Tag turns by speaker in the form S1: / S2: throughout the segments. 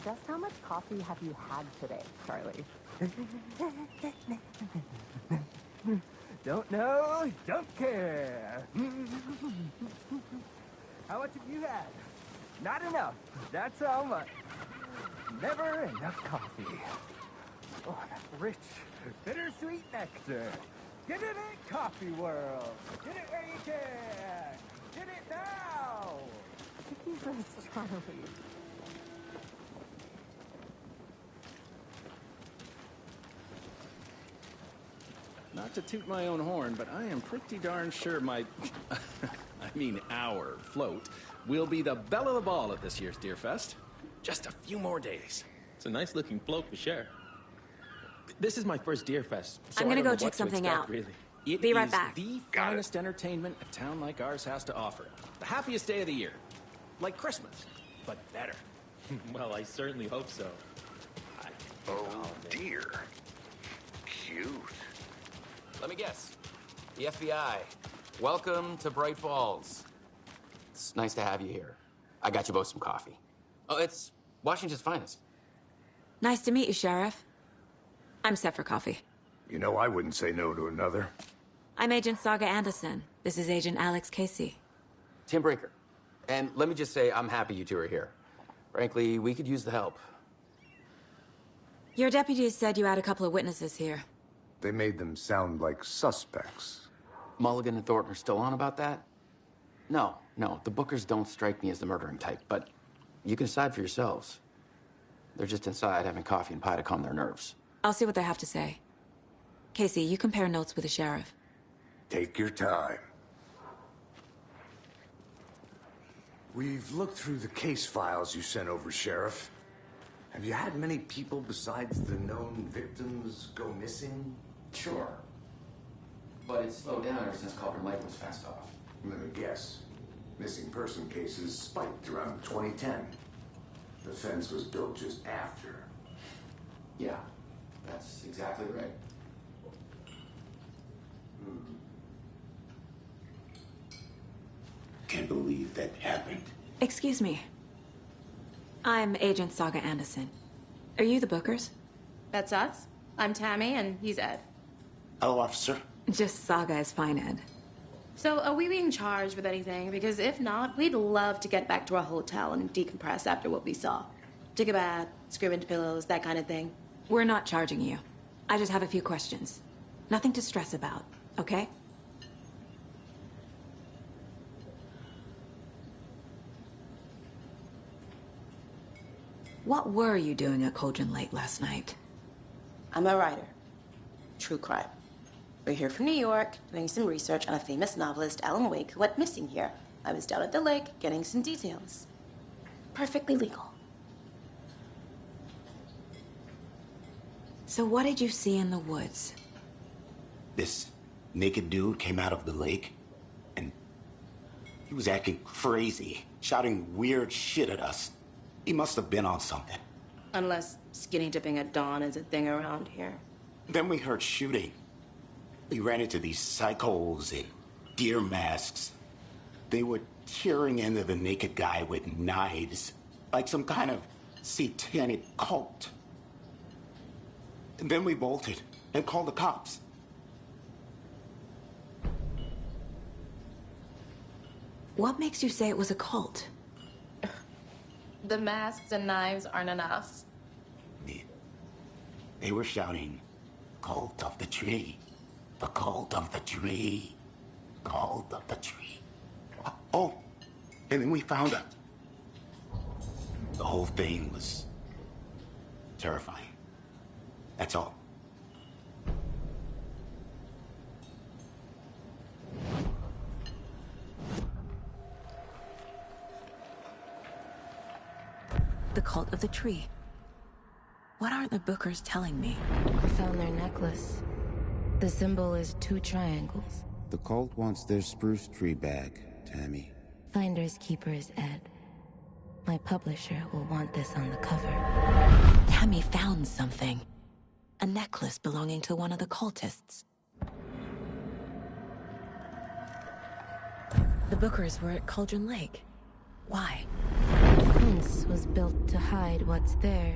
S1: Just how much coffee have you had today, Charlie?
S2: Don't know, don't care. How much have you had? Not enough. That's how much. Never enough coffee. Oh, that rich, bittersweet nectar. Get it in Coffee World. Get it where you can. Get it now.
S1: Jesus, Charlie.
S3: Not to toot my own horn, but I am pretty darn sure my... our float will be the belle of the ball at this year's Deer Fest. Just a few more days.
S4: It's a nice-looking float for sure. This is my first Deer Fest, so
S5: I'm gonna
S4: I don't
S5: go
S4: know
S5: check
S4: what to
S5: something
S4: expect,
S5: out.
S4: really.
S3: It
S5: Be right
S3: is
S5: back.
S3: the finest entertainment a town like ours has to offer. The happiest day of the year. Like Christmas, but better.
S4: Well, I certainly hope so.
S6: Oh, dear. Cute.
S7: Let me guess. The FBI. Welcome to Bright Falls. It's nice to have you here. I got you both some coffee. Oh, it's Washington's finest.
S5: Nice to meet you, Sheriff. I'm set for coffee.
S6: You know, I wouldn't say no to another.
S5: I'm Agent Saga Anderson. This is Agent Alex Casey.
S7: Tim Breaker. And let me just say, I'm happy you two are here. Frankly, we could use the help.
S5: Your deputies said you had a couple of witnesses here.
S6: They made them sound like suspects.
S7: Mulligan and Thornton are still on about that? No, the Bookers don't strike me as the murdering type, but you can decide for yourselves. They're just inside having coffee and pie to calm their nerves.
S5: I'll see what they have to say. Casey, you compare notes with the sheriff.
S6: Take your time. We've looked through the case files you sent over, Sheriff. Have you had many people besides the known victims go missing?
S7: Sure. But it's slowed down ever since Culver Lake was fenced off.
S6: Let me guess. Missing person cases spiked around 2010. The fence was built just after.
S7: Yeah, that's exactly right.
S6: Can't believe that happened.
S5: Excuse me. I'm Agent Saga Anderson. Are you the Bookers?
S8: That's us. I'm Tammy, and he's Ed.
S9: Hello, officer.
S5: Just Saga is fine, Ed.
S8: So, are we being charged with anything? Because if not, we'd love to get back to our hotel and decompress after what we saw. Take a bath, scream into pillows, that kind of thing.
S5: We're not charging you. I just have a few questions. Nothing to stress about, okay? What were you doing at Cauldron Lake last night?
S8: I'm a writer. True crime. We're here from New York, doing some research on a famous novelist, Alan Wake, who went missing here. I was down at the lake, getting some details. Perfectly legal.
S5: So what did you see in the woods?
S9: This naked dude came out of the lake, and he was acting crazy, shouting weird shit at us. He must have been on something.
S8: Unless skinny dipping at dawn is a thing around here.
S9: Then we heard shooting. We ran into these psychos in deer masks. They were tearing into the naked guy with knives, like some kind of satanic cult. And then we bolted and called the cops.
S5: What makes you say it was a cult?
S8: The masks and knives aren't enough.
S9: They were shouting, "Cult of the tree, the cult of the tree, cult of the tree." Oh, and then we found out. The whole thing was terrifying. That's all.
S5: The cult of the tree. What aren't the Bookers telling me?
S10: I found their necklace. The symbol is 2 triangles.
S11: The cult wants their spruce tree back, Tammy.
S10: Finders keepers, Ed. My publisher will want this on the cover.
S5: Tammy found something. A necklace belonging to one of the cultists. The Bookers were at Cauldron Lake. Why?
S10: fence was built to hide what's there.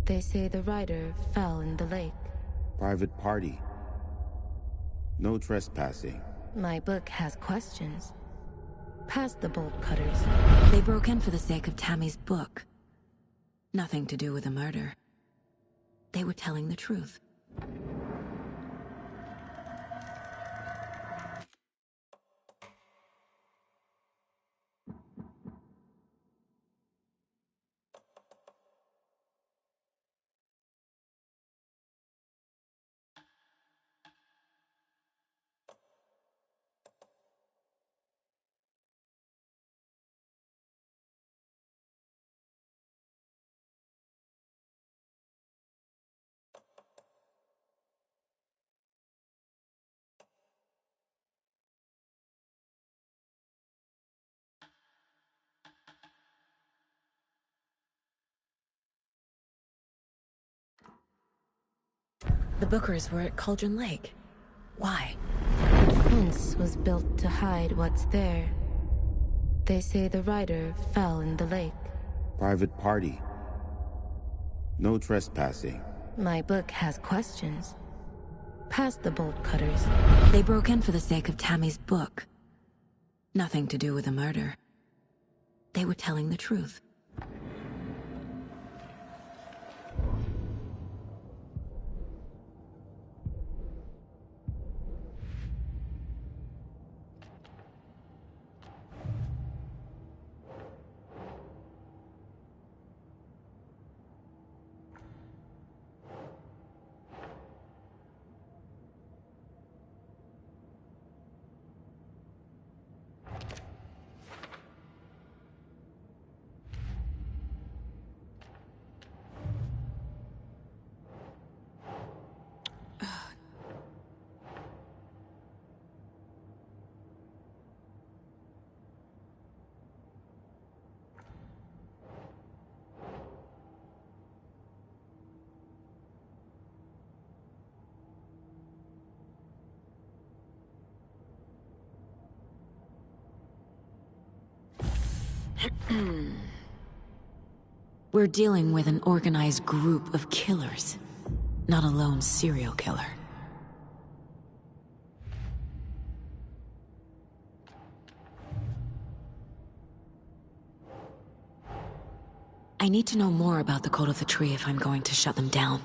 S10: They say the rider fell in the lake.
S11: Private party. No trespassing.
S10: My book has questions. Past the bolt cutters.
S5: They broke in for the sake of Tammy's book. Nothing to do with the murder. They were telling the truth. The Bookers were at Cauldron Lake. Why?
S10: The fence was built to hide what's there. They say the rider fell in the lake.
S11: Private party. No trespassing.
S10: My book has questions. Past the bolt cutters.
S5: They broke in for the sake of Tammy's book. Nothing to do with the murder. They were telling the truth. We're dealing with an organized group of killers, not a lone serial killer. I need to know more about the Code of the Tree if I'm going to shut them down.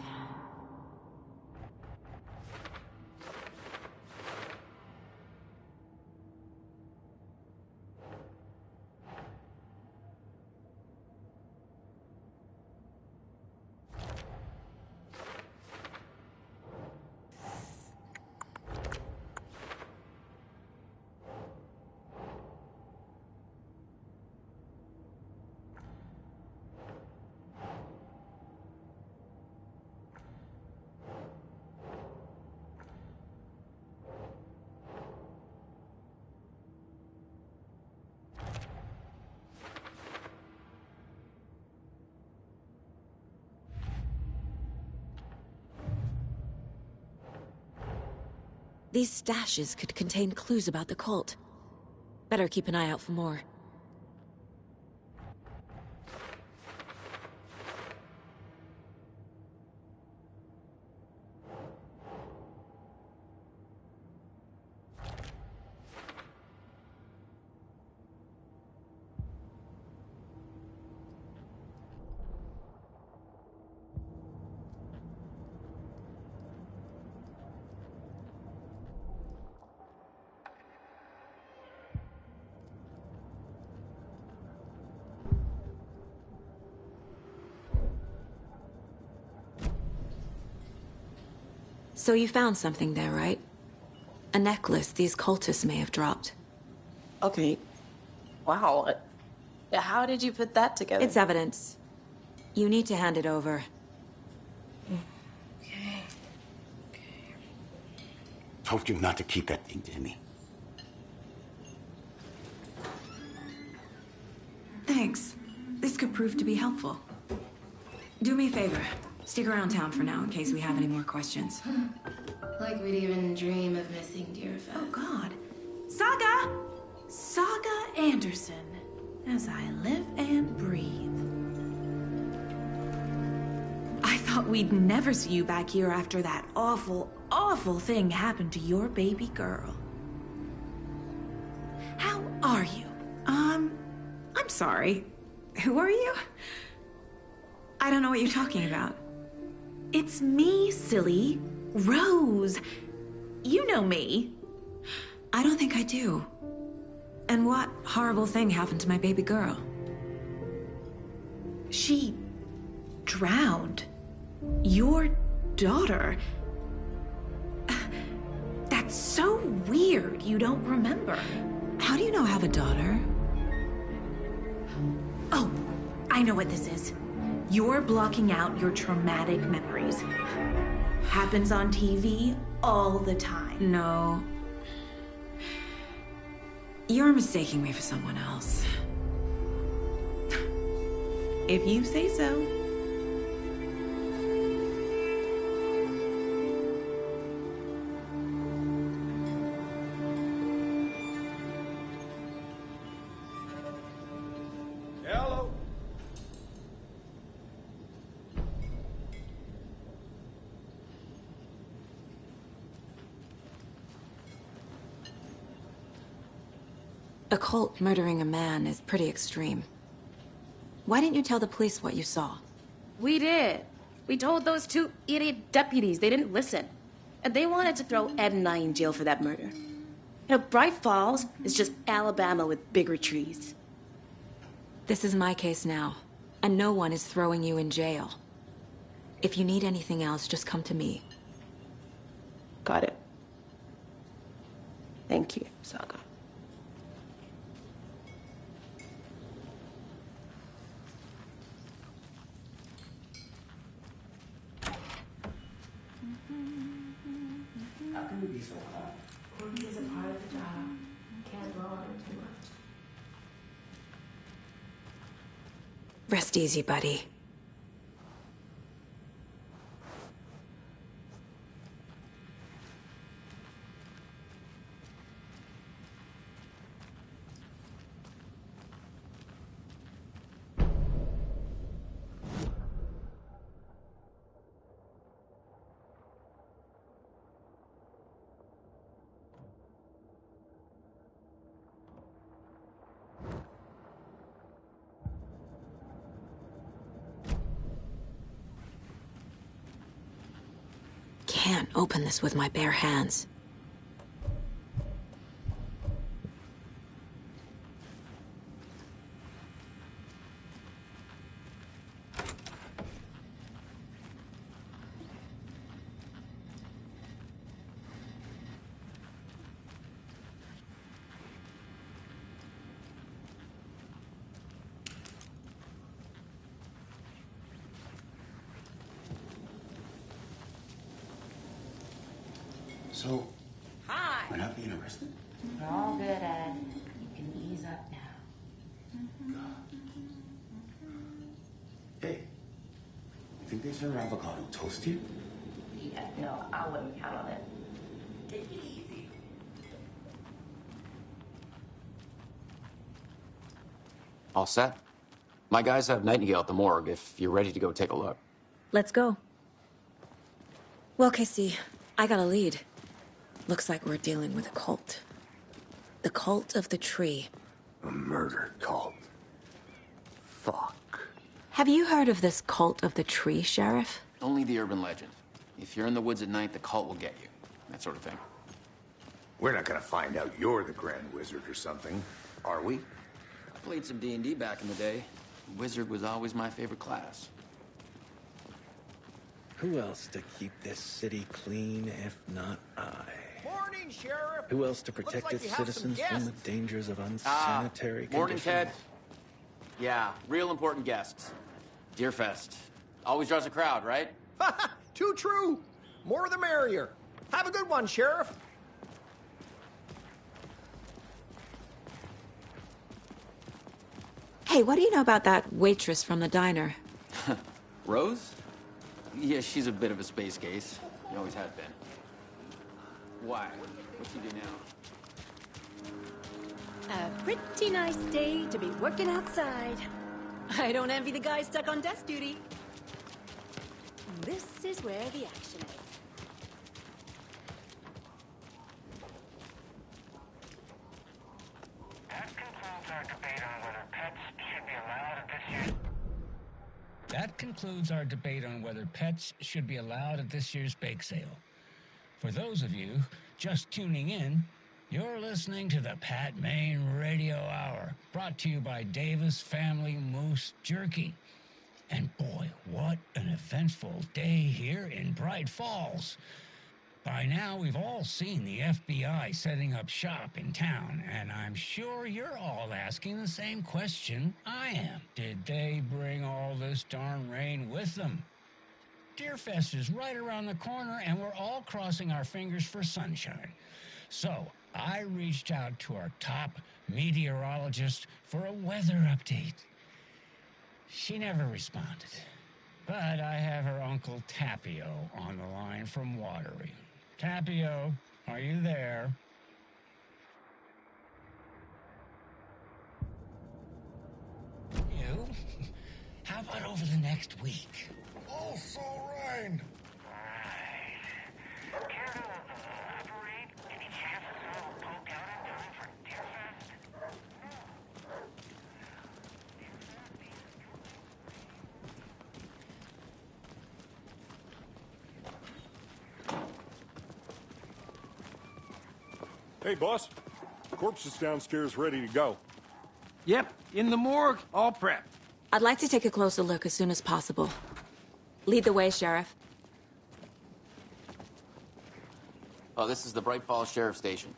S5: These stashes could contain clues about the cult. Better keep an eye out for more. So you found something there, right? A necklace these cultists may have dropped.
S8: Okay. Wow. How did you put that together?
S5: It's evidence. You need to hand it over.
S8: Okay.
S9: Told you not to keep that thing to me.
S5: Thanks. This could prove to be helpful. Do me a favor. Stick around town for now in case we have any more questions.
S12: Like we'd even dream of missing Deerfest.
S5: Oh, God. Saga! Saga Anderson. as I live and breathe. I thought we'd never see you back here after that awful, awful thing happened to your baby girl. How are you? I'm sorry. Who are you? I don't know what you're talking about. It's me, silly. Rose. You know me. I don't think I do. And what horrible thing happened to my baby girl? She drowned. Your daughter. That's so weird you don't remember. How do you know I have a daughter? Oh, I know what this is. You're blocking out your traumatic memories. Happens on TV all the time. No. You're mistaking me for someone else. If you say so.
S3: Hello.
S5: A cult murdering a man is pretty extreme. Why didn't you tell the police what you saw?
S8: We did. We told those two idiot deputies. They didn't listen. And they wanted to throw Ed and I in jail for that murder. You know, Bright Falls is just Alabama with bigger trees.
S5: This is my case now, and no one is throwing you in jail. If you need anything else, just come to me.
S8: Got it. Thank you, Saga.
S12: How can we be so hard? Working is a part of the job. Can't dwell on it too much.
S5: Rest easy, buddy. Can't open this with my bare hands.
S9: So,
S8: Hi.
S9: we're not being arrested?
S12: We're all good, Ed. You can ease up now.
S9: Hey, you think they serve avocado toast here?
S12: Yeah, no, I wouldn't count on it. Take it easy.
S7: All set? My guys have Nightingale at the morgue if you're ready to go take a look.
S5: Let's go. Well, Casey, I got a lead. Looks like we're dealing with a cult. The cult of the tree.
S6: A murder cult. Fuck.
S5: Have you heard of this cult of the tree, Sheriff?
S7: Only the urban legend. If you're in the woods at night, the cult will get you. That sort of thing.
S6: We're not gonna find out you're the Grand Wizard or something, are we?
S7: I played some D&D back in the day. Wizard was always my favorite class.
S4: Who else to keep this city clean if not I?
S2: Morning, Sheriff.
S4: Who else to protect
S2: Looks like
S4: its
S2: you have some
S4: citizens from the
S2: guests.
S4: dangers of unsanitary
S7: Morning,
S4: conditions?
S7: Ted. Yeah, real important guests. Deerfest. Always draws a crowd, right?
S2: Too true. More the merrier. Have a good one, Sheriff.
S5: Hey, what do you know about that waitress from the diner?
S7: Rose? Yeah, she's a bit of a space case. She always has been. Why? What's she do now?
S13: A pretty nice day to be working outside. I don't envy the guy stuck on desk duty. This is where the action is.
S14: That concludes our debate on whether pets should be allowed at this year's bake sale. For those of you just tuning in, you're listening to the Pat Maine Radio Hour, brought to you by Davis Family Moose Jerky. And boy, what an eventful day here in Bright Falls. By now, we've all seen the FBI setting up shop in town, and I'm sure you're all asking the same question I am. Did they bring all this darn rain with them? Deerfest is right around the corner, and we're all crossing our fingers for sunshine. So, I reached out to our top meteorologist for a weather update. She never responded, but I have her Uncle Tapio on the line from Watery. Tapio, are you there? You? How about over the next week?
S15: Also rain. Hey, boss. Corpse is downstairs ready to go.
S2: Yep, in the morgue, all prepped.
S5: I'd like to take a closer look as soon as possible. Lead the way, Sheriff.
S7: Oh, this is the Bright Falls Sheriff Station.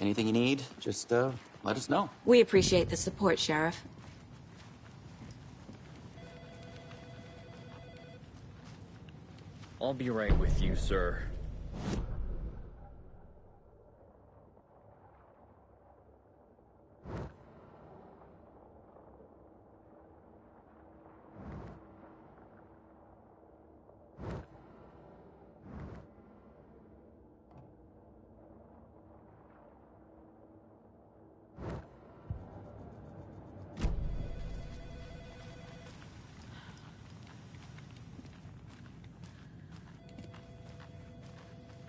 S7: Anything you need, just let us know.
S5: We appreciate the support, Sheriff.
S16: I'll be right with you, sir.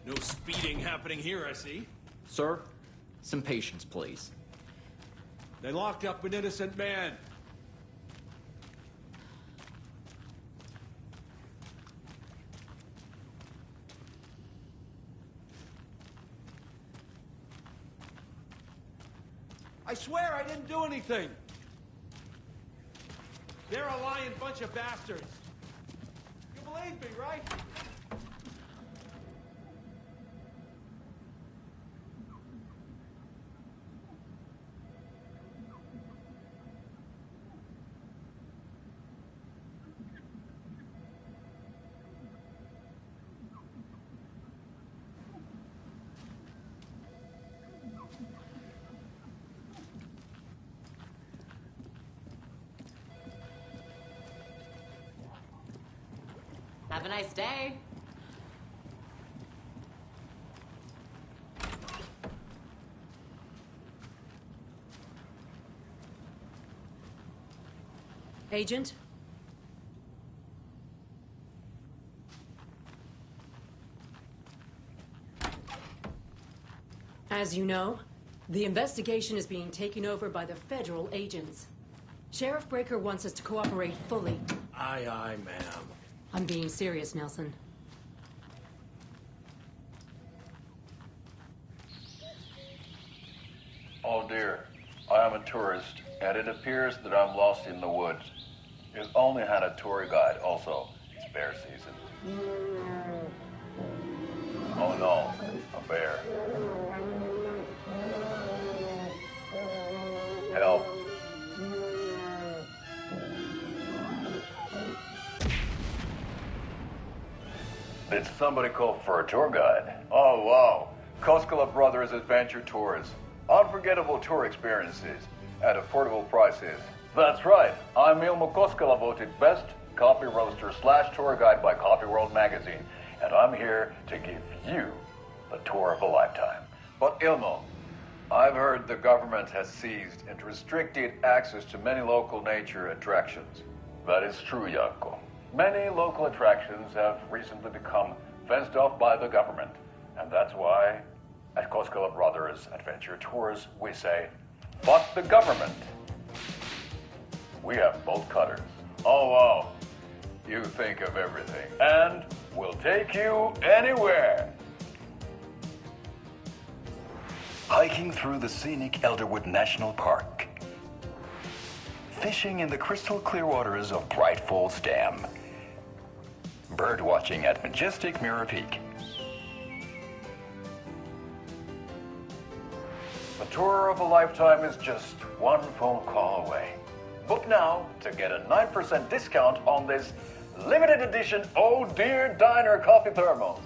S3: No speeding happening here, I see.
S16: Sir, some patience, please.
S3: They locked up an innocent man. I swear I didn't do anything. They're a lying bunch of bastards. You believe me, right?
S8: Have a nice day.
S13: Agent? As you know, the investigation is being taken over by the federal agents. Sheriff Breaker wants us to cooperate fully.
S3: Aye, aye, ma'am.
S13: I'm being serious, Nelson.
S17: Oh dear, I am a tourist, and it appears that I'm lost in the woods. It only had a tour guide, also. It's bear season. Oh no, a bear. Help. Did somebody call for a tour guide? Oh wow, Koskela Brothers Adventure Tours. Unforgettable tour experiences at affordable prices. That's right, I'm Ilmo Koskela, voted best coffee roaster / tour guide by Coffee World magazine, and I'm here to give you the tour of a lifetime. But Ilmo, I've heard the government has seized and restricted access to many local nature attractions. That is true, Yanko. Many local attractions have recently become fenced off by the government. And that's why, at Koskela Brothers Adventure Tours, we say, fuck the government. We have bolt cutters. Oh, wow. You think of everything. And we'll take you anywhere. Hiking through the scenic Elderwood National Park. Fishing in the crystal clear waters of Bright Falls Dam. Bird watching at majestic Mirror Peak. A tour of a lifetime is just one phone call away. Book now to get a 9% discount on this limited edition Oh Dear Diner coffee thermos.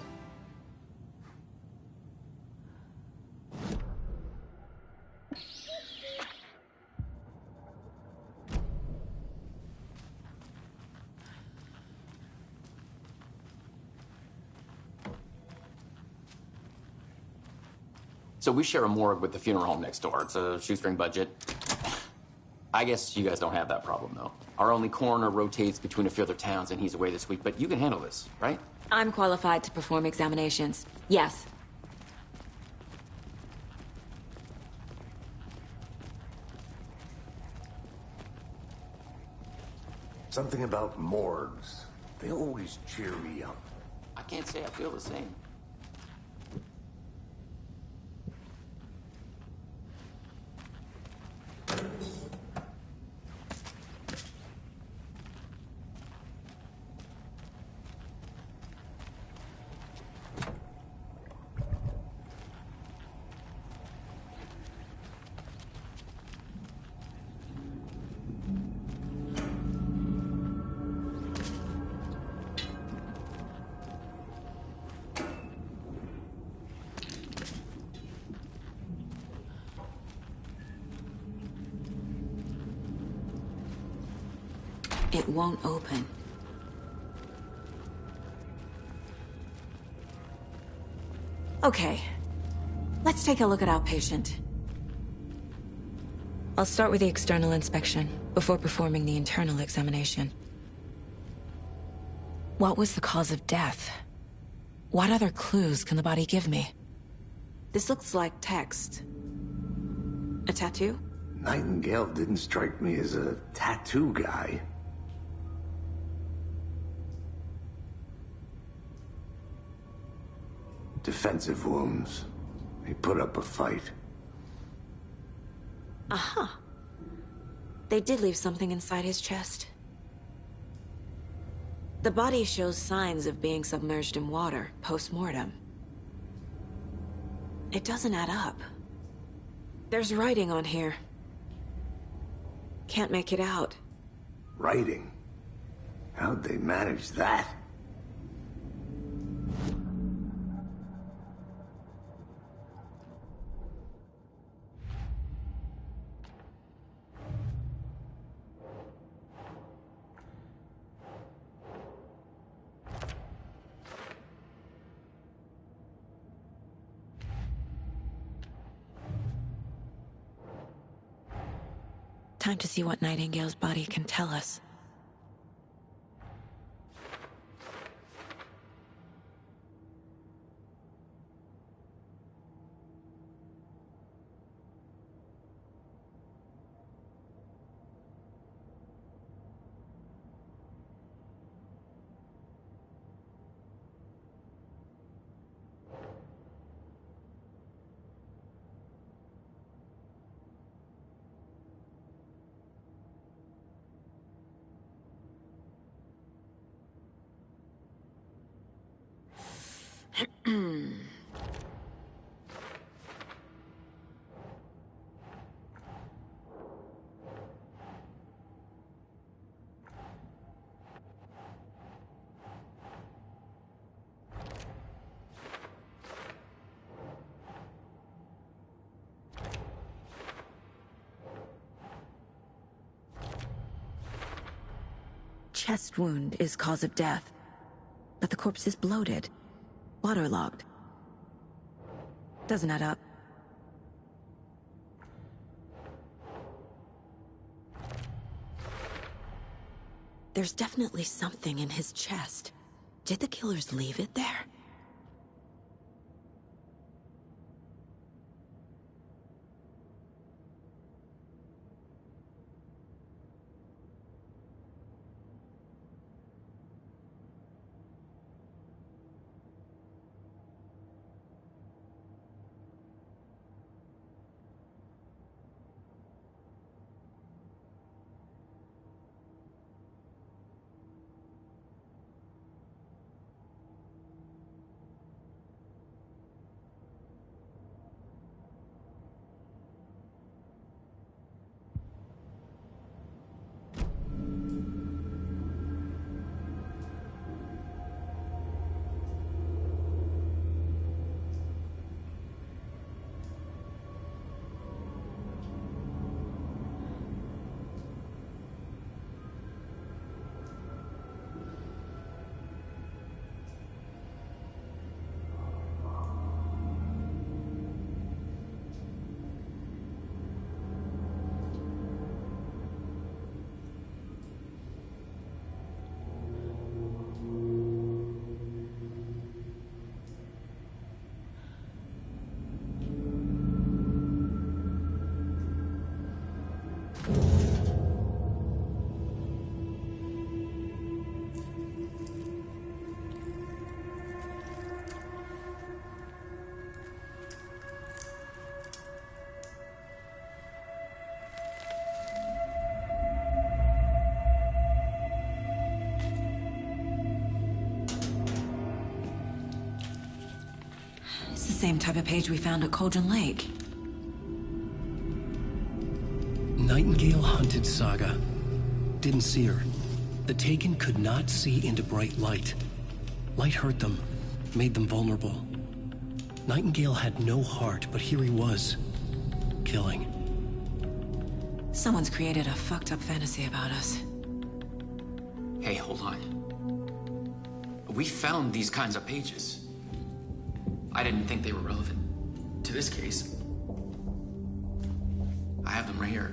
S7: So we share a morgue with the funeral home next door. It's a shoestring budget. I guess you guys don't have that problem, though. Our only coroner rotates between a few other towns, and he's away this week, but you can handle this, right?
S18: I'm qualified to perform examinations. Yes.
S6: Something about morgues. They always cheer me up.
S7: I can't say I feel the same.
S18: It won't open. Okay. Let's take a look at our patient. I'll start with the external inspection before performing the internal examination. What was the cause of death? What other clues can the body give me? This looks like text. A tattoo?
S6: Nightingale didn't strike me as a tattoo guy. Defensive wounds. He put up a fight.
S18: Aha. They did leave something inside his chest. The body shows signs of being submerged in water post-mortem. It doesn't add up. There's writing on here. Can't make it out.
S6: Writing? How'd they manage that?
S18: Time to see what Nightingale's body can tell us. Chest wound is cause of death, but the corpse is bloated, waterlogged. Doesn't add up. There's definitely something in his chest. Did the killers leave it there? It's the same type of page we found at Cauldron Lake.
S19: Nightingale hunted Saga. Didn't see her. The Taken could not see into bright light. Light hurt them, made them vulnerable. Nightingale had no heart, but here he was, killing.
S18: Someone's created a fucked up fantasy about us.
S7: Hey, hold on. We found these kinds of pages. I didn't think they were relevant to this case. I have them right here.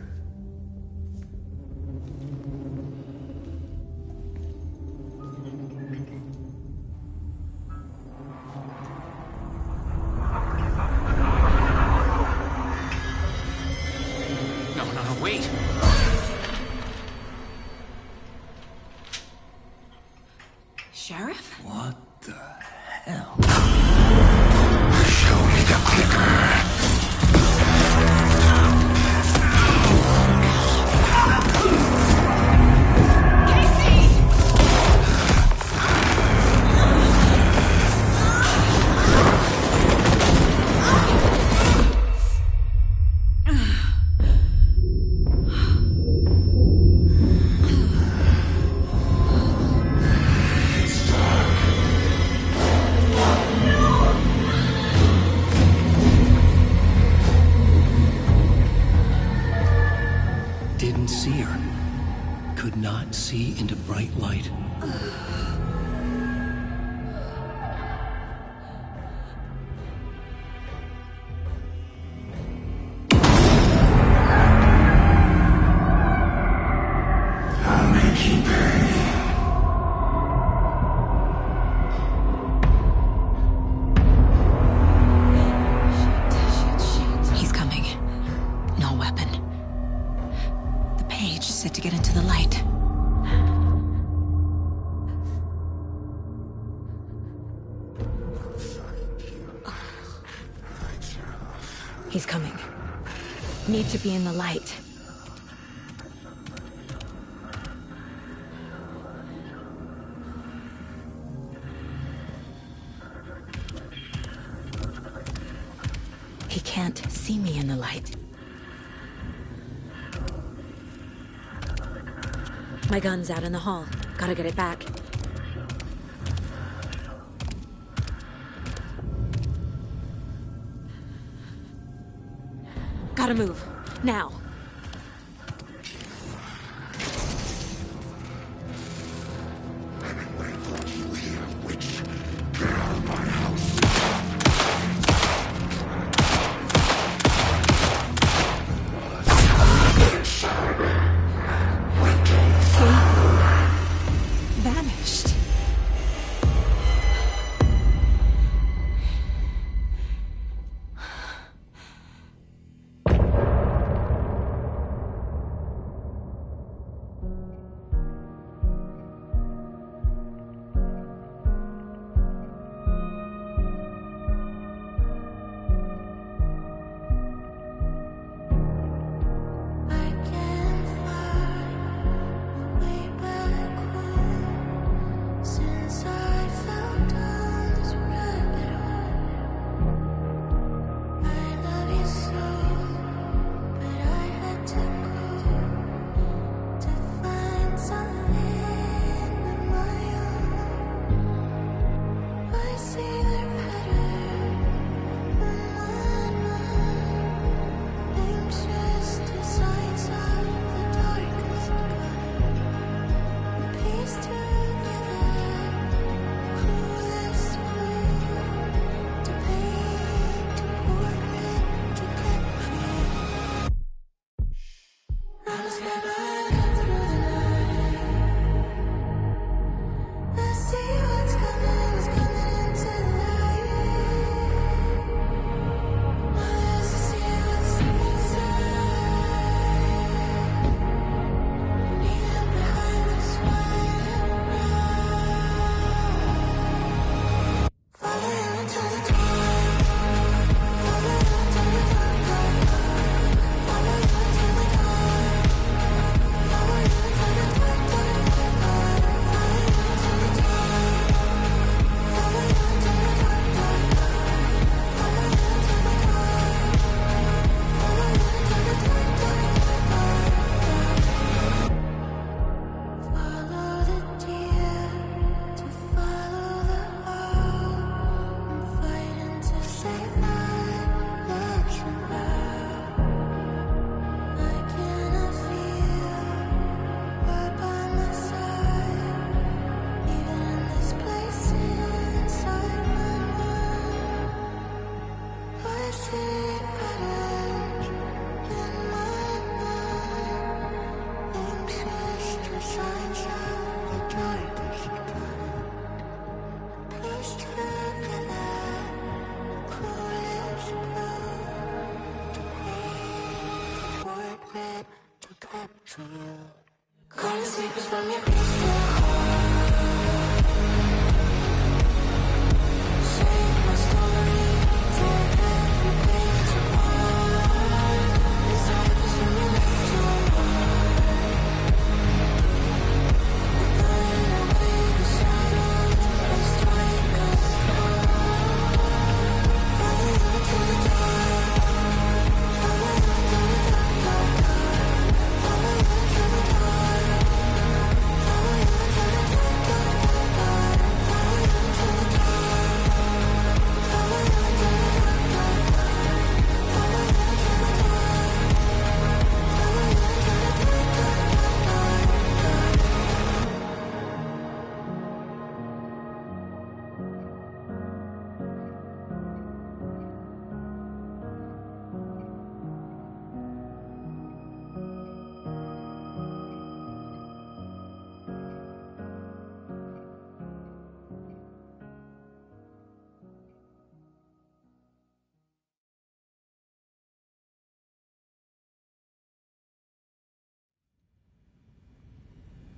S7: No, wait.
S18: Sheriff?
S6: What the hell? Show me the clicker.
S19: Didn't see her. Could not see into bright light.
S6: I'll make you pay.
S18: He's coming. No weapon. The page set to get into the light. He's coming. Need to be in the light. He can't see me in the light. My gun's out in the hall. Gotta get it back. Gotta move. Now.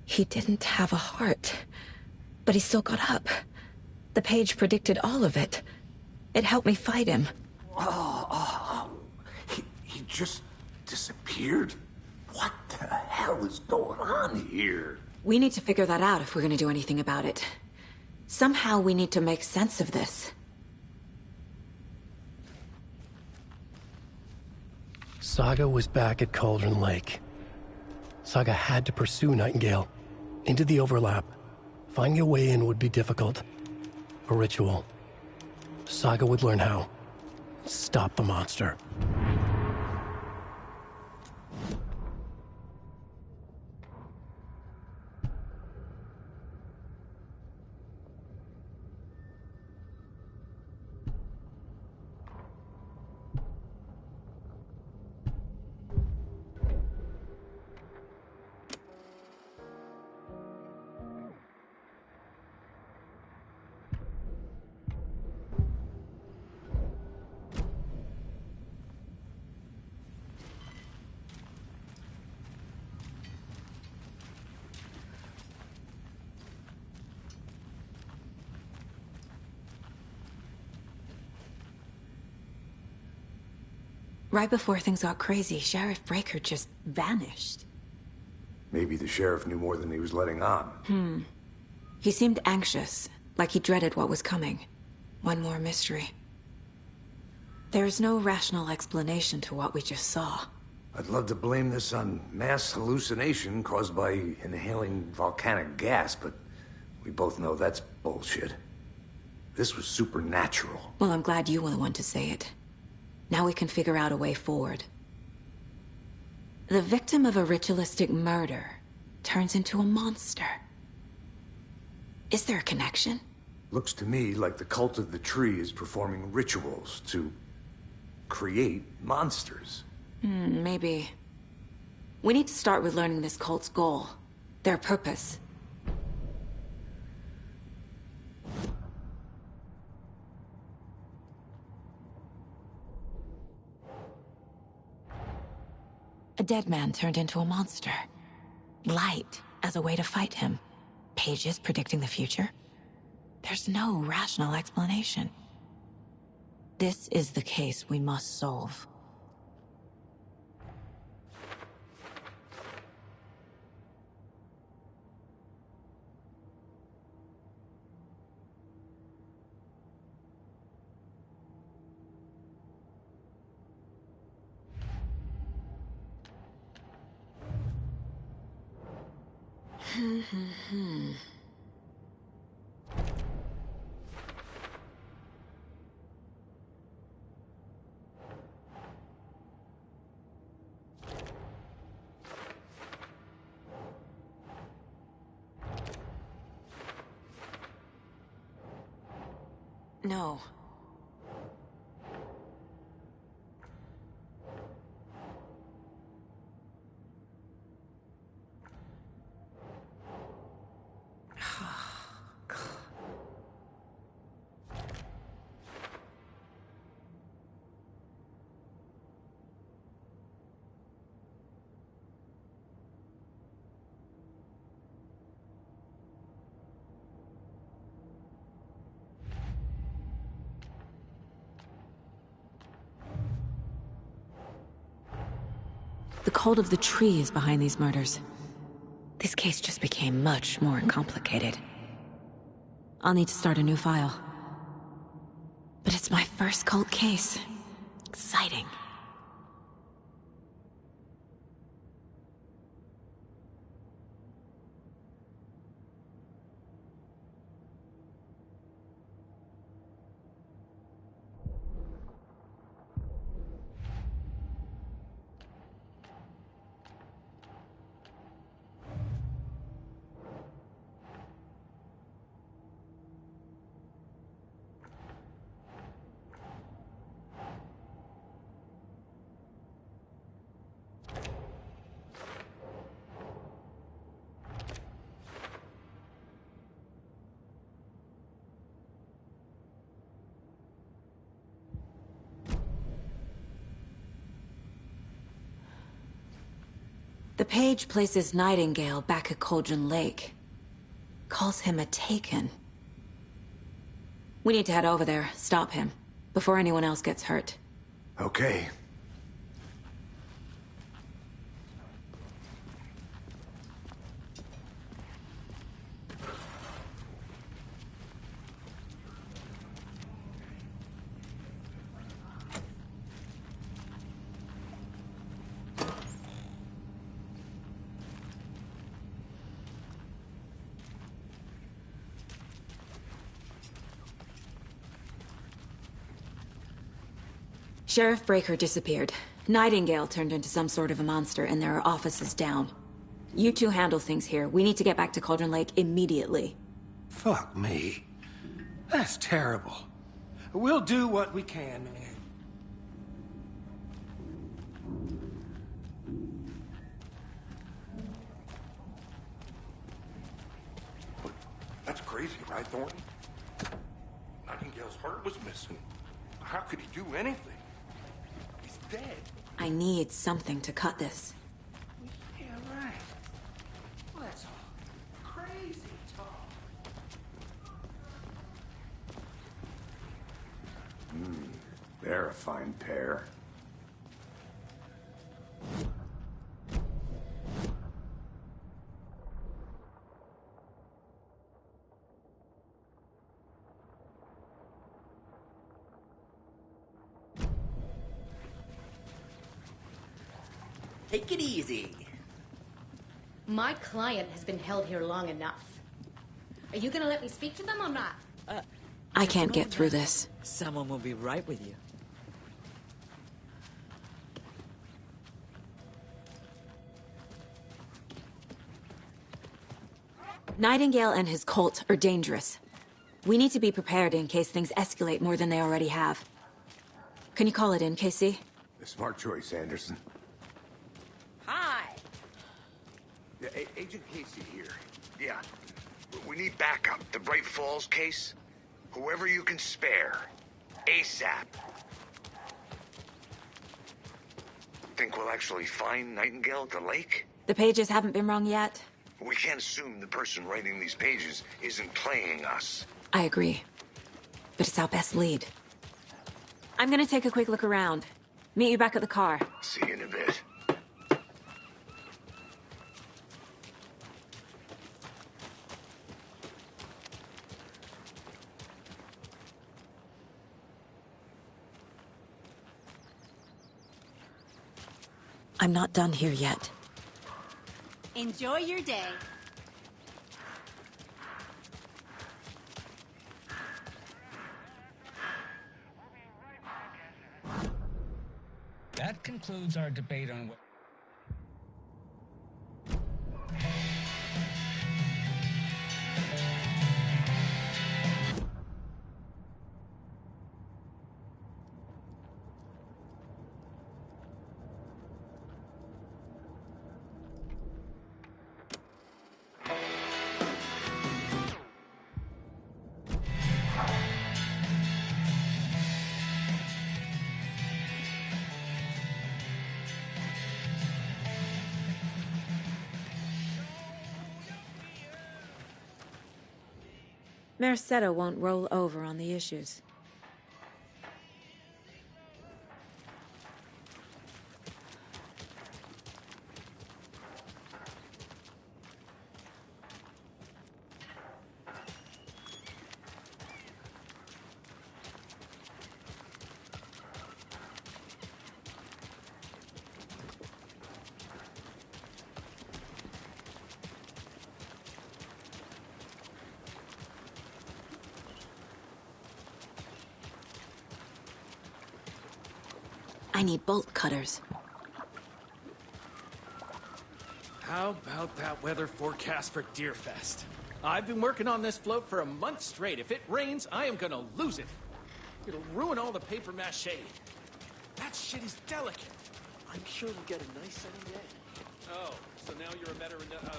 S18: He didn't have a heart, but he still got up. The page predicted all of it. It helped me fight him.
S6: He just disappeared? What the hell is going on here?
S18: We need to figure that out if we're gonna do anything about it. Somehow we need to make sense of this.
S19: Saga was back at Cauldron Lake. Saga had to pursue Nightingale. Into the overlap. Finding a way in would be difficult. A ritual. Saga would learn how. Stop the monster.
S18: Right before things got crazy, Sheriff Breaker just vanished.
S6: Maybe the sheriff knew more than he was letting on.
S18: He seemed anxious, like he dreaded what was coming. One more mystery. There's no rational explanation to what we just saw.
S6: I'd love to blame this on mass hallucination caused by inhaling volcanic gas, but we both know that's bullshit. This was supernatural.
S18: Well, I'm glad you were the one to say it. Now we can figure out a way forward. The victim of a ritualistic murder turns into a monster. Is there a connection?
S6: Looks to me like the cult of the tree is performing rituals to create monsters.
S18: Maybe. We need to start with learning this cult's goal, their purpose. A dead man turned into a monster. Light as a way to fight him. Pages predicting the future. There's no rational explanation. This is the case we must solve. No. The cult of the tree is behind these murders. This case just became much more complicated. I'll need to start a new file. But it's my first cult case. Exciting. The page places Nightingale back at Cauldron Lake. Calls him a Taken. We need to head over there, stop him, before anyone else gets hurt.
S6: Okay.
S18: Sheriff Breaker disappeared. Nightingale turned into some sort of a monster, and there are offices down. You two handle things here. We need to get back to Cauldron Lake immediately.
S20: Fuck me. That's terrible. We'll do what we can, man.
S15: That's crazy, right, Thornton? Nightingale's heart was missing. How could he do anything? He's dead.
S18: I need something to cut this.
S20: Yeah, right. Well, that's all crazy talk.
S6: They're a fine pair.
S21: Take it easy.
S22: My client has been held here long enough. Are you gonna let me speak to them or not?
S18: I can't get through this.
S21: Someone will be right with you.
S18: Nightingale and his cult are dangerous. We need to be prepared in case things escalate more than they already have. Can you call it in, Casey?
S6: A smart choice, Anderson.
S22: Hi.
S6: Yeah, Agent Casey here. Yeah. We need backup. The Bright Falls case. Whoever you can spare. ASAP. Think we'll actually find Nightingale at the lake?
S18: The pages haven't been wrong yet.
S6: We can't assume the person writing these pages isn't playing us.
S18: I agree. But it's our best lead. I'm gonna take a quick look around. Meet you back at the car.
S6: See you in a bit.
S18: I'm not done here yet.
S22: Enjoy your day.
S14: That concludes our debate on what...
S18: Mercado won't roll over on the issues. I need bolt cutters.
S3: How about that weather forecast for Deerfest? I've been working on this float for a month straight. If it rains, I am gonna lose it. It'll ruin all the paper mache. That shit is delicate.
S1: I'm sure we'll get a nice sunny day.
S3: Oh, so now you're a better weatherman?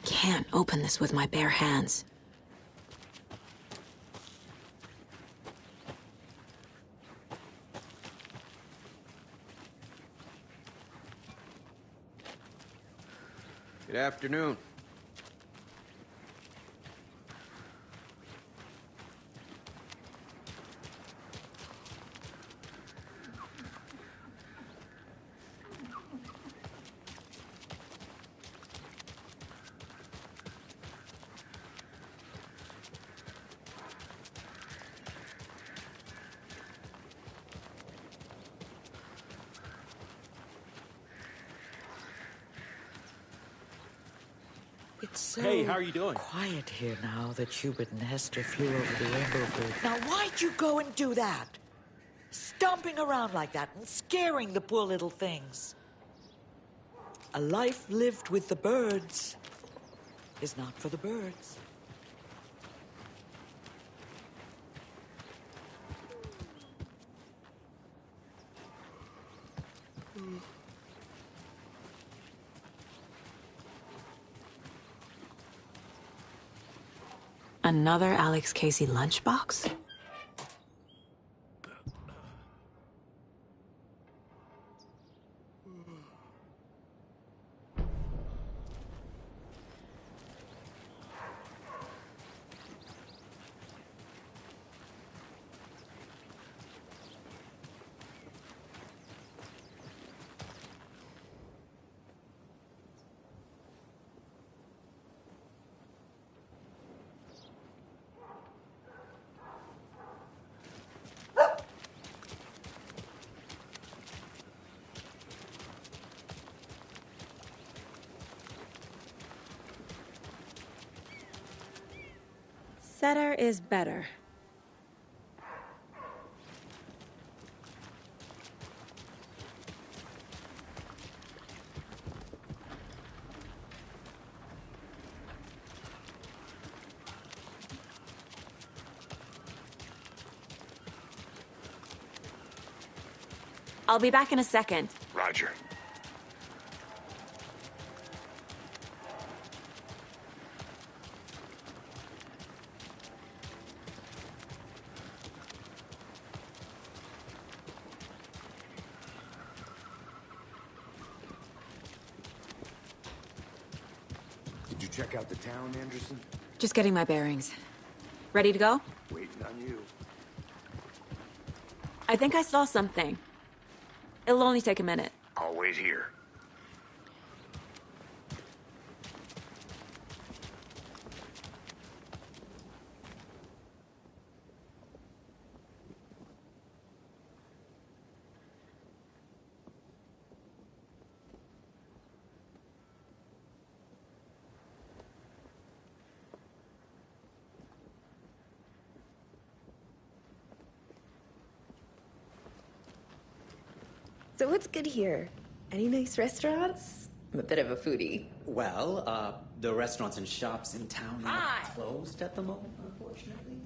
S18: Can't open this with my bare hands.
S1: Good afternoon.
S21: It's so
S3: Hey, how are you doing?
S21: quiet here now that Hubert and Hester flew over the Rainbow Bridge. Now, why'd you go and do that? Stomping around like that and scaring the poor little things. A life lived with the birds is not for the birds.
S18: Another Alex Casey lunchbox?
S5: Better is better. I'll be back in a second.
S15: Roger.
S6: Did you check out the town, Anderson?
S5: Just getting my bearings. Ready to go?
S6: Waiting on you.
S5: I think I saw something. It'll only take a minute.
S15: I'll wait here.
S23: So what's good here? Any nice restaurants? I'm a bit of a foodie.
S24: Well, the restaurants and shops in town are closed at the moment, unfortunately.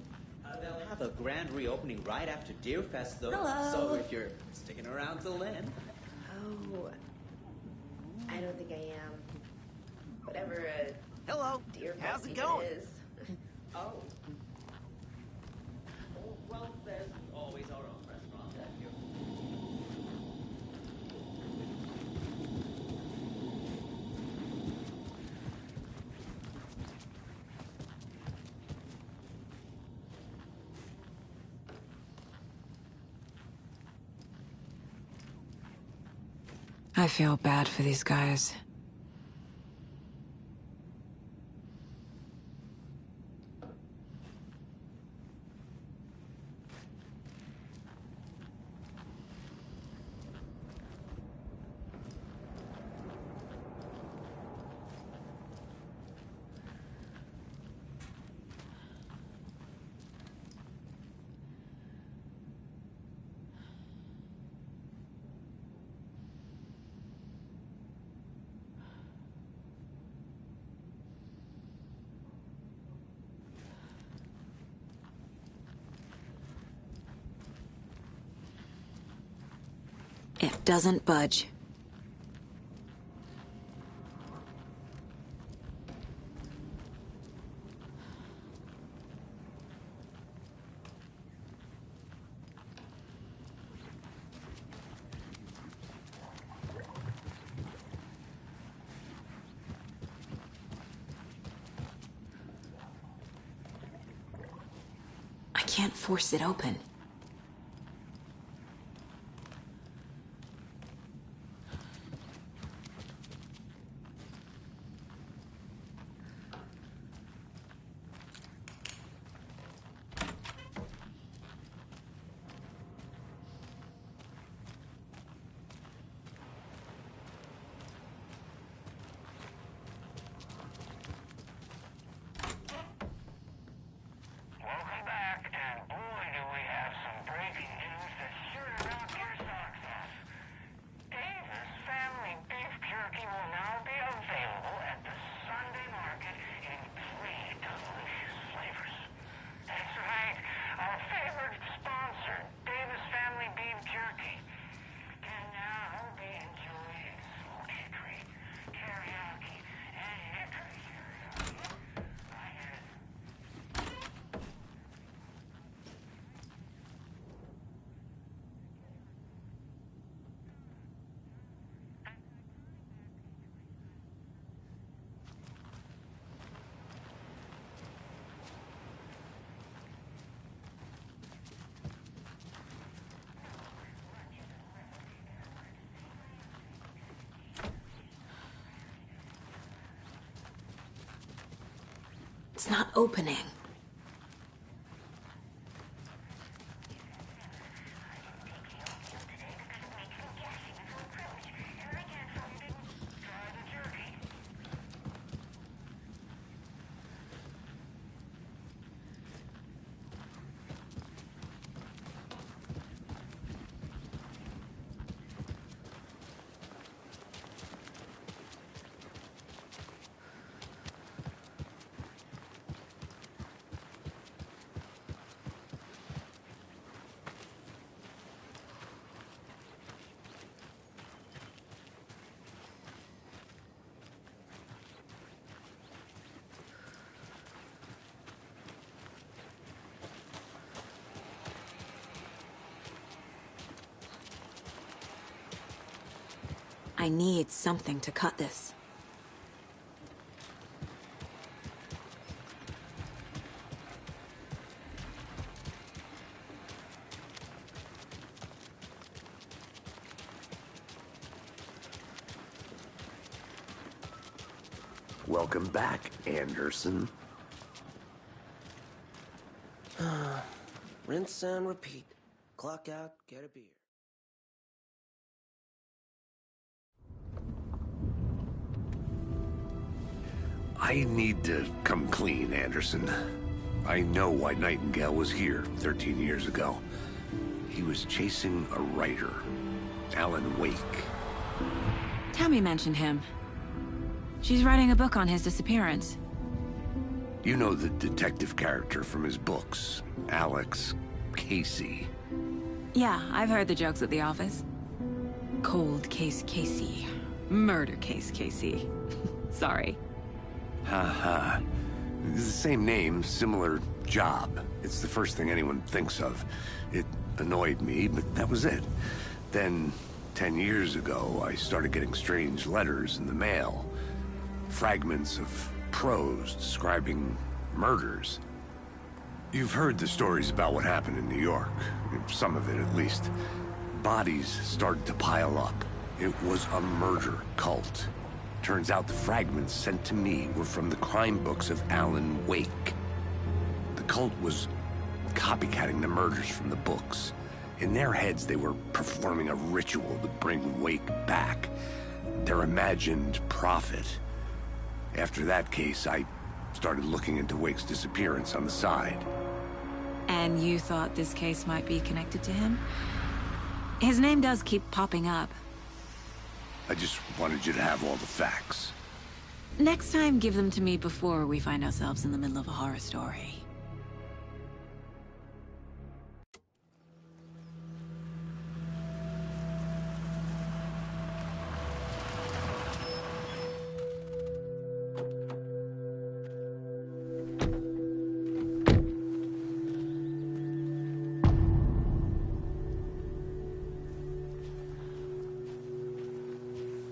S24: They'll have a grand reopening right after Deerfest, though.
S23: Hello.
S24: So if you're sticking around till then.
S23: Oh, I don't think I am. Whatever
S24: Hello.
S23: Deer
S24: How's it
S23: even
S24: going?
S23: is.
S24: Oh. Well, there's always our own restaurant at here.
S18: I feel bad for these guys. It doesn't budge. I can't force it open. It's not opening. I need something to cut this.
S6: Welcome back, Anderson.
S9: Rinse and repeat. Clock out, get a beer.
S6: I need to come clean, Anderson. I know why Nightingale was here 13 years ago. He was chasing a writer, Alan Wake.
S18: Tammy mentioned him. She's writing a book on his disappearance.
S6: You know the detective character from his books, Alex Casey.
S18: Yeah, I've heard the jokes at the office. Cold case Casey. Murder case Casey. Sorry.
S6: Ha. It's the same name, similar job. It's the first thing anyone thinks of. It annoyed me, but that was it. Then, 10 years ago, I started getting strange letters in the mail. Fragments of prose describing murders. You've heard the stories about what happened in New York. Some of it, at least. Bodies started to pile up. It was a murder cult. Turns out the fragments sent to me were from the crime books of Alan Wake. The cult was copycatting the murders from the books. In their heads, they were performing a ritual to bring Wake back. Their imagined prophet. After that case, I started looking into Wake's disappearance on the side.
S18: And you thought this case might be connected to him? His name does keep popping up.
S6: I just wanted you to have all the facts.
S18: Next time, give them to me before we find ourselves in the middle of a horror story.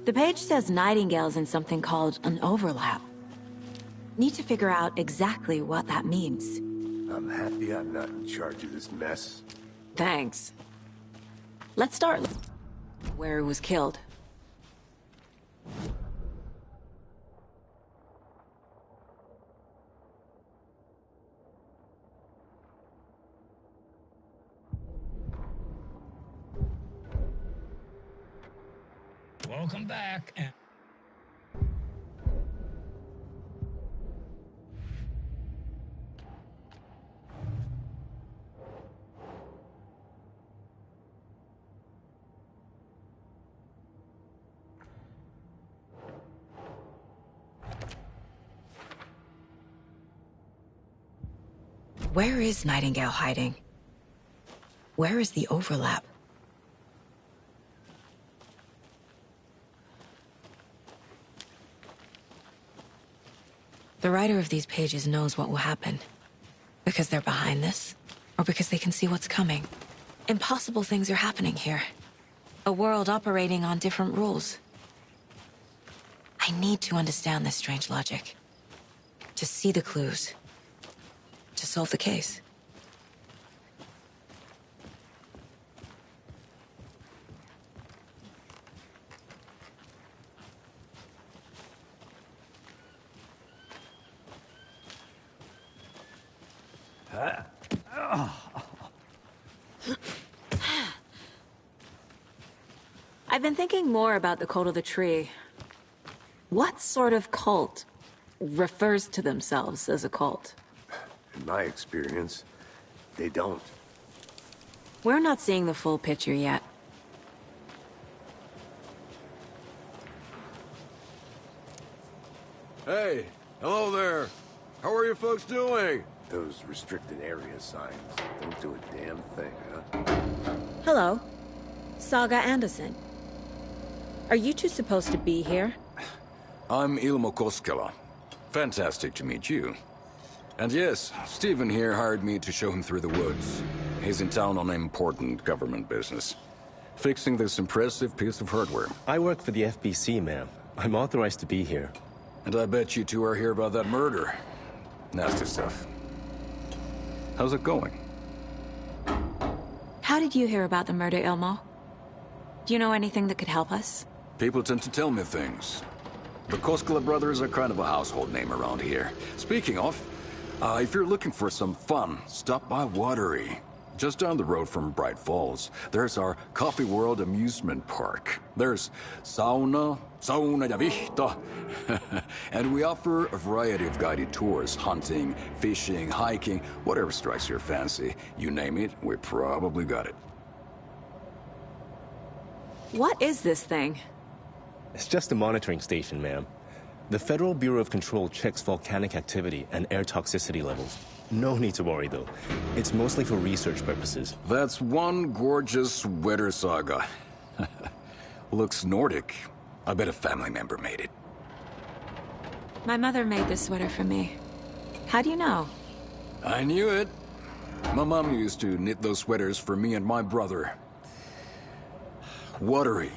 S18: The page says Nightingale's in something called an overlap. Need to figure out exactly what that means.
S6: I'm happy I'm not in charge of this mess.
S18: Thanks. Let's start where he was killed.
S14: Welcome back.
S18: Where is Nightingale hiding? Where is the overlap? The writer of these pages knows what will happen. Because they're behind this, or because they can see what's coming. Impossible things are happening here. A world operating on different rules. I need to understand this strange logic. To see the clues. To solve the case. I've been thinking more about the Cult of the Tree. What sort of cult refers to themselves as a cult?
S6: In my experience, they don't.
S18: We're not seeing the full picture yet.
S6: Hey, hello there. How are you folks doing? Those restricted area signs don't do a damn thing, huh?
S18: Hello. Saga Anderson. Are you two supposed to be here?
S4: I'm Ilmo Koskela. Fantastic to meet you. And yes, Stephen here hired me to show him through the woods. He's in town on important government business. Fixing this impressive piece of hardware.
S10: I work for the FBC, ma'am. I'm authorized to be here.
S4: And I bet you two are here about that murder. Nasty stuff. How's it going?
S18: How did you hear about the murder, Ilmo? Do you know anything that could help us?
S4: People tend to tell me things. The Koskela brothers are kind of a household name around here. Speaking of, if you're looking for some fun, stop by Watery. Just down the road from Bright Falls, there's our Coffee World amusement park. There's sauna ja vihta. And we offer a variety of guided tours, hunting, fishing, hiking, whatever strikes your fancy. You name it, we probably got it.
S18: What is this thing?
S10: It's just a monitoring station, ma'am. The Federal Bureau of Control checks volcanic activity and air toxicity levels. No need to worry, though. It's mostly for research purposes.
S4: That's one gorgeous weather saga. Looks Nordic. I bet a family member made it.
S18: My mother made this sweater for me. How do you know?
S4: I knew it. My mom used to knit those sweaters for me and my brother. Watery,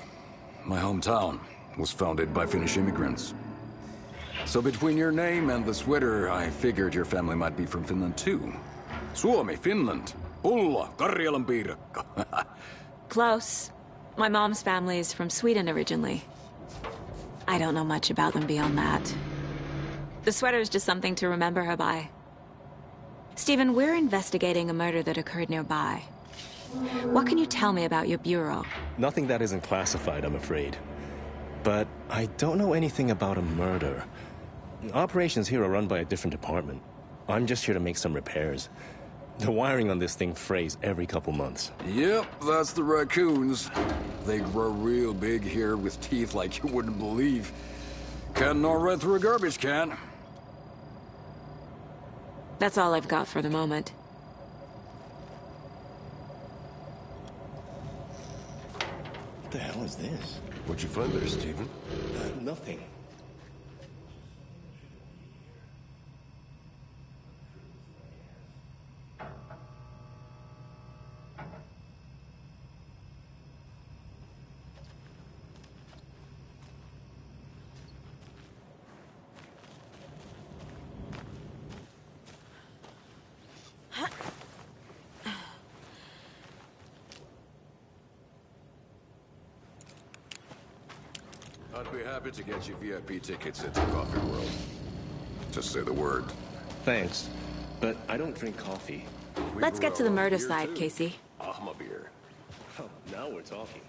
S4: my hometown, was founded by Finnish immigrants. So between your name and the sweater, I figured your family might be from Finland too. Suomi, Finland. Pulla, Karjalan piirakka.
S18: Close. My mom's family is from Sweden originally. I don't know much about them beyond that. The sweater is just something to remember her by. Stephen, we're investigating a murder that occurred nearby. What can you tell me about your bureau?
S10: Nothing that isn't classified, I'm afraid. But I don't know anything about a murder. Operations here are run by a different department. I'm just here to make some repairs. The wiring on this thing frays every couple months.
S4: Yep, that's the raccoons. They grow real big here with teeth like you wouldn't believe. Can't gnaw right through a garbage can.
S18: That's all I've got for the moment.
S10: What the hell is this?
S6: What'd you find there, Stephen?
S10: Nothing.
S4: I'd be happy to get you VIP tickets into Coffee World. Just say the word.
S10: Thanks, but I don't drink coffee.
S18: Let's get to the murder side, Casey.
S10: Ahma beer. Oh, now we're talking.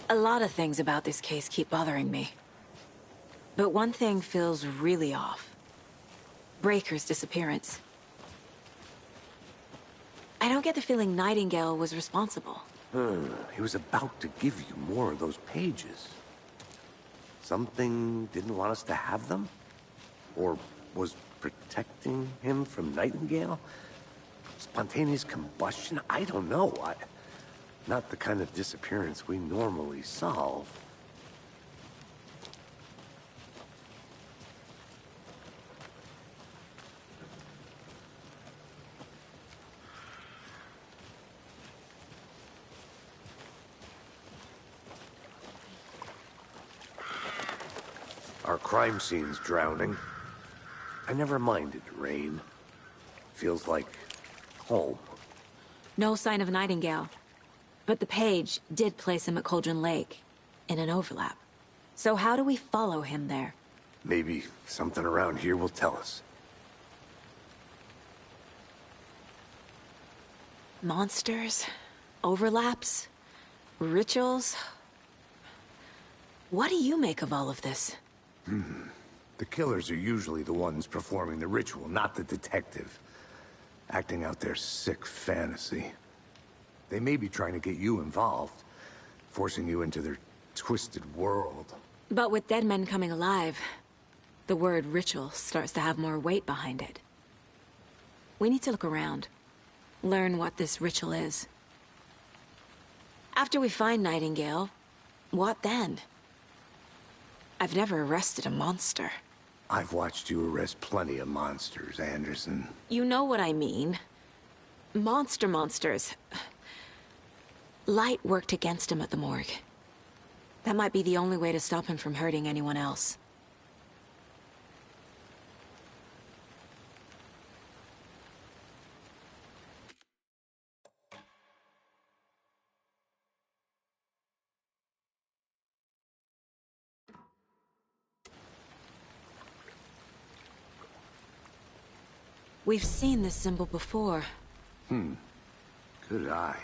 S18: A lot of things about this case keep bothering me. But one thing feels really off. Breaker's disappearance. I don't get the feeling Nightingale was responsible.
S6: He was about to give you more of those pages. Something didn't want us to have them? Or was protecting him from Nightingale? Spontaneous combustion? I don't know. Not the kind of disappearance we normally solve. Our crime scene's drowning. I never minded rain. Feels like home.
S18: No sign of Nightingale. But the page did place him at Cauldron Lake, in an overlap. So how do we follow him there?
S6: Maybe something around here will tell us.
S18: Monsters? Overlaps? Rituals? What do you make of all of this?
S6: The killers are usually the ones performing the ritual, not the detective. Acting out their sick fantasy. They may be trying to get you involved, forcing you into their twisted world.
S18: But with dead men coming alive, the word ritual starts to have more weight behind it. We need to look around. Learn what this ritual is. After we find Nightingale, what then? I've never arrested a monster.
S6: I've watched you arrest plenty of monsters, Anderson.
S18: You know what I mean. Monsters. Light worked against him at the morgue. That might be the only way to stop him from hurting anyone else. We've seen this symbol before.
S6: Good eye.